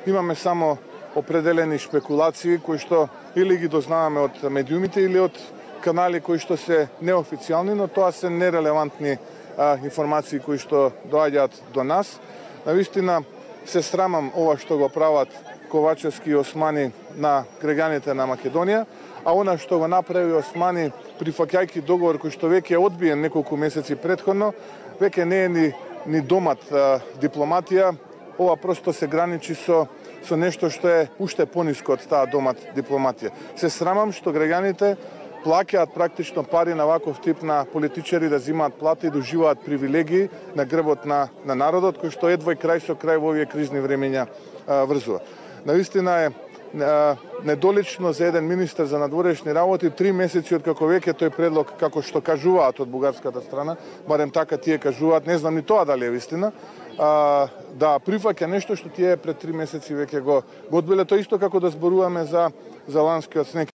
имаме само определени шпекулации кои што или ги дознаваме од медиумите или од канали кои што се неофицијални, но тоа се нерелевантни информации кои што доаѓаат до нас. Навистина се срамам ова што го прават Ковачевски и Османи на граѓаните на Македонија, а она што го направи Османи прифаќајќи договор кој што веќе е одбиен неколку месеци претходно, веќе не е ни домат дипломатија, ова просто се граничи со нешто што е уште пониско од таа домат дипломатија. Се срамам што граѓаните плаќаат практично пари на ваков тип на политичари да земаат плати и да уживаат привилегии на грбот на народот, кој што едвој крај со крај во овие кризни времења врзува. Навистина е недолично за еден министер за надворешни работи 3 месеци од како веќе тој предлог, како што кажуваат од бугарската страна, барем така тие кажуваат, не знам ни тоа дали е вистина, да прифаќа нешто што тие пред 3 месеци веќе го одбиле. Тоа исто како да зборуваме за ланскиот снег